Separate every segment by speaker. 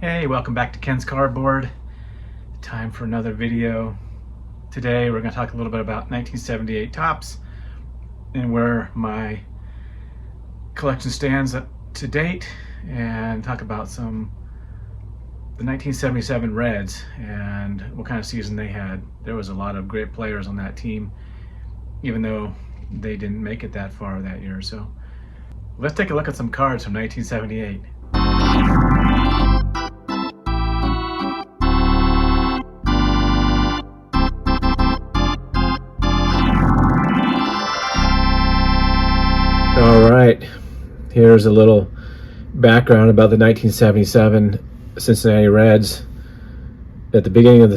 Speaker 1: Hey, welcome back to Ken's Cardboard. Time for another video. Today we're going to talk a little bit about 1978 Topps and where my collection stands up to date, and talk about the 1977 Reds and what kind of season they had. There was a lot of great players on that team, even though they didn't make it that far that year. So let's take a look at some cards from 1978. All right, here's a little background about the 1977 Cincinnati Reds. At the beginning of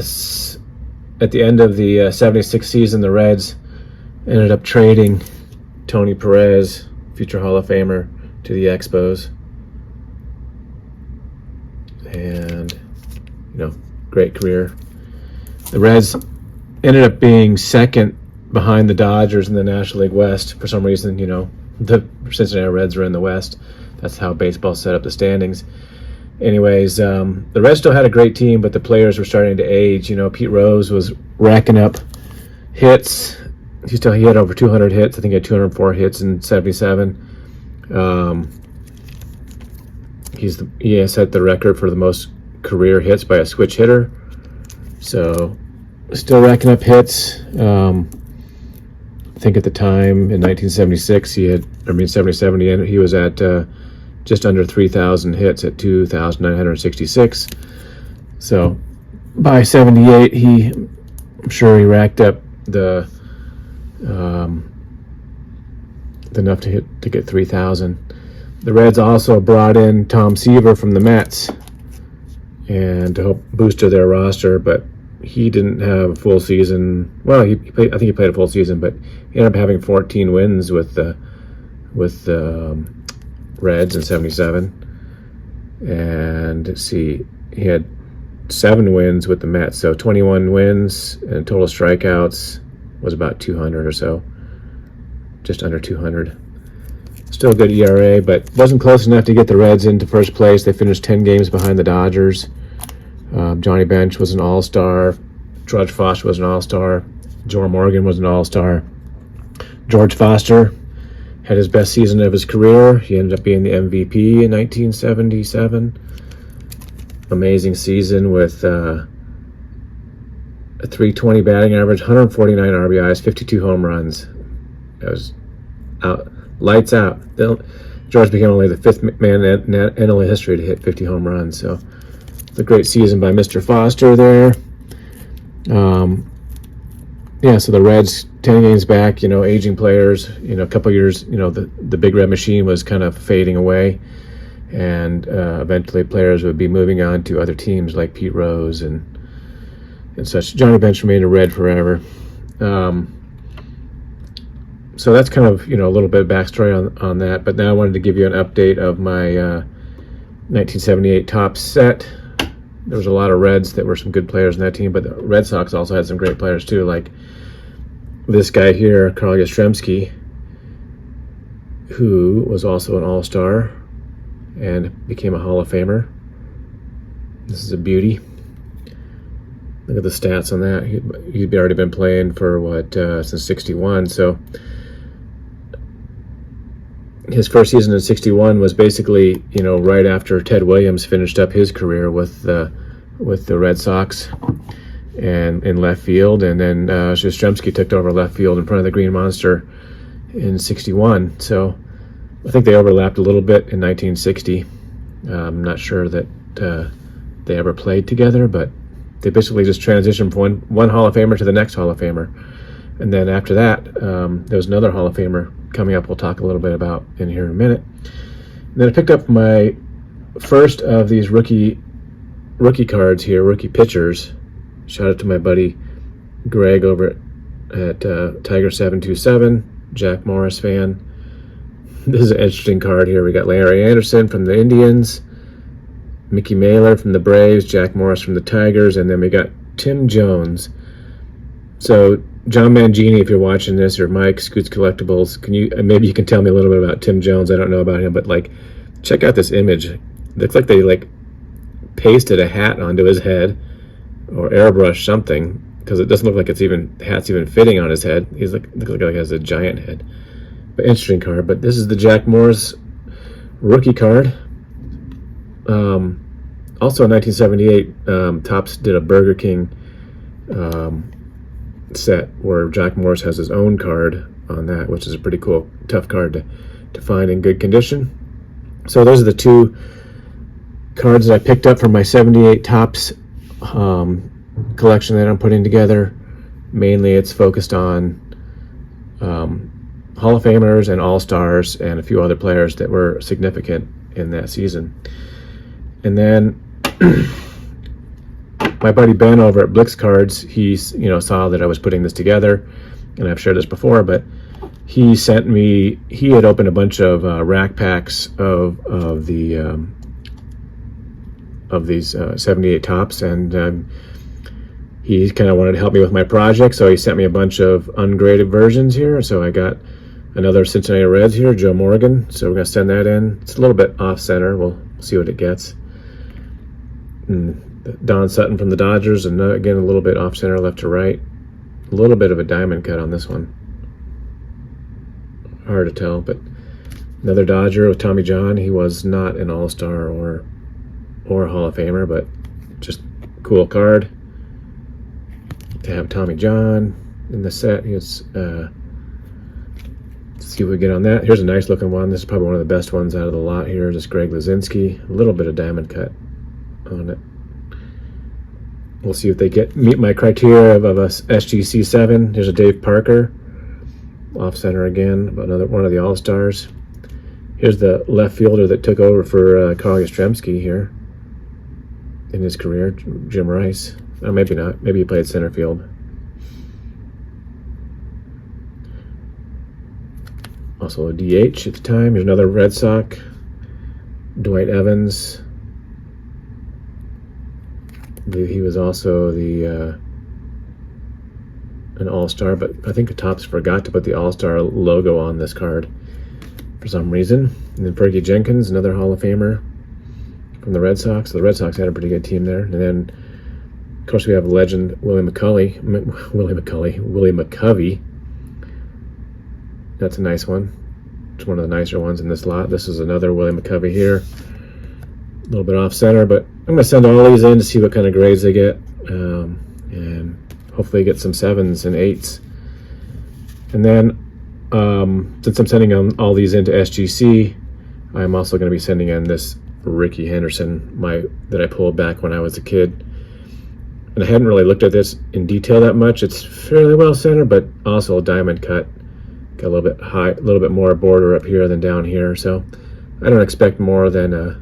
Speaker 1: at the end of the 76 season, the Reds ended up trading Tony Perez, future Hall of Famer, to the Expos. And, great career. The Reds ended up being second behind the Dodgers in the National League West. For some reason, the Cincinnati Reds are in the West. That's how baseball set up the standings. Anyways, the Reds still had a great team, but the players were starting to age. Pete Rose was racking up hits. He had over 200 hits. I think he had 204 hits in 77. He has set the record for the most career hits by a switch hitter. So, still racking up hits. I think at the time in 1976, 77, he was at just under 3,000 hits at 2,966. So by 78, I'm sure he racked up enough to get 3,000. The Reds also brought in Tom Seaver from the Mets and to help boost their roster, but he didn't have a full season. Well, I think he played a full season, but he ended up having 14 wins with the Reds in 77. And let's see, he had 7 wins with the Mets, so 21 wins, and total strikeouts was about 200 or so, just under 200. Still a good ERA, but wasn't close enough to get the Reds into first place. They finished 10 games behind the Dodgers. Johnny Bench was an all-star. George Foster was an all-star. Joe Morgan was an all-star. George Foster had his best season of his career. He ended up being the MVP in 1977. Amazing season with a 320 batting average, 149 RBIs, 52 home runs. That was lights out. George became only the 5th man in NL history to hit 50 home runs. So it's a great season by Mr. Foster there. So the Reds 10 games back, aging players, a couple years, the Big Red Machine was kind of fading away, and eventually players would be moving on to other teams like Pete Rose and such. Johnny Bench remained a Red forever. So that's kind of, a little bit of backstory on that, but now I wanted to give you an update of my 1978 Topps set. There was a lot of Reds that were some good players in that team, but the Red Sox also had some great players too, like this guy here, Carl Yastrzemski, who was also an all-star and became a Hall of Famer. This is a beauty. Look at the stats on that. He'd already been playing for since 61. So his first season in 61 was basically, right after Ted Williams finished up his career with the Red Sox and in left field, and then Yastrzemski took over left field in front of the Green Monster in 61. So I think they overlapped a little bit in 1960. I'm not sure that they ever played together, but they basically just transitioned from one Hall of Famer to the next Hall of Famer. And then after that, there was another Hall of Famer coming up we'll talk a little bit about in here in a minute. And then I picked up my first of these rookie cards here, rookie pitchers. Shout out to my buddy Greg over at Tiger727, Jack Morris fan. This is an interesting card here. We got Larry Anderson from the Indians, Mickey Mailer from the Braves, Jack Morris from the Tigers, and then we got Tim Jones. So John Mangini, if you're watching this, or Mike Scoots Collectibles, maybe you can tell me a little bit about Tim Jones. I don't know about him, but check out this image. It looks like they pasted a hat onto his head or airbrushed something, because it doesn't look like the hat's even fitting on his head. He's looks like he has a giant head. But interesting card. But this is the Jack Morris rookie card. Also in 1978, Topps did a Burger King set where Jack Morris has his own card on that, which is a pretty cool, tough card to find in good condition. So those are the two cards that I picked up from my 78 Topps collection that I'm putting together. Mainly it's focused on Hall of Famers and All-Stars and a few other players that were significant in that season. And then my buddy Ben over at Blix Cards, he saw that I was putting this together, and I've shared this before, but he sent me, he had opened a bunch of rack packs of these 78 Topps, and he kind of wanted to help me with my project, so he sent me a bunch of ungraded versions here. So I got another Cincinnati Reds here, Joe Morgan, so we're going to send that in. It's a little bit off-center. We'll see what it gets. And Don Sutton from the Dodgers, and again, a little bit off-center, left to right. A little bit of a diamond cut on this one. Hard to tell, but another Dodger with Tommy John. He was not an All-Star or a Hall of Famer, but just cool card to have Tommy John in the set. Let's see what we get on that. Here's a nice looking one. This is probably one of the best ones out of the lot here. Just Greg Lazinski. A little bit of diamond cut on it. We'll see if they meet my criteria of a SGC 7. Here's a Dave Parker. Off center again, another one of the All-Stars. Here's the left fielder that took over for Carl Yastrzemski here in his career, Jim Rice. Oh, maybe not. Maybe he played center field. Also a DH at the time. Here's another Red Sox, Dwight Evans. I believe he was also an All-Star, but I think the Topps forgot to put the All-Star logo on this card for some reason. And then Fergie Jenkins, another Hall of Famer from the Red Sox. So the Red Sox had a pretty good team there. And then, of course, we have legend Willie McCovey. That's a nice one. It's one of the nicer ones in this lot. This is another Willie McCovey here. A little bit off-center, but I'm going to send all these in to see what kind of grades they get. And hopefully get some 7s and 8s. And then, since I'm sending all these into SGC, I'm also going to be sending in this Ricky Henderson, that I pulled back when I was a kid. And I hadn't really looked at this in detail that much. It's fairly well centered, but also a diamond cut. Got a little bit high, a little bit more border up here than down here. So I don't expect more than a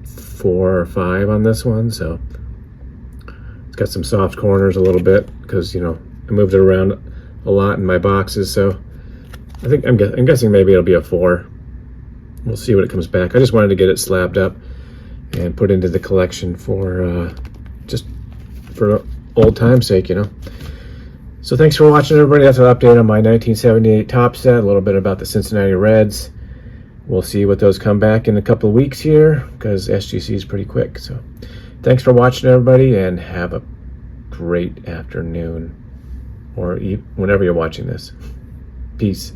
Speaker 1: 4 or 5 on this one. So it's got some soft corners a little bit because, I moved it around a lot in my boxes. So I'm guessing maybe it'll be a 4. We'll see what it comes back. I just wanted to get it slabbed up and put into the collection for just for old time's sake, So thanks for watching, everybody. That's an update on my 1978 Topps set, a little bit about the Cincinnati Reds. We'll see what those come back in a couple of weeks here because SGC is pretty quick. So thanks for watching, everybody, and have a great afternoon or whenever you're watching this. Peace.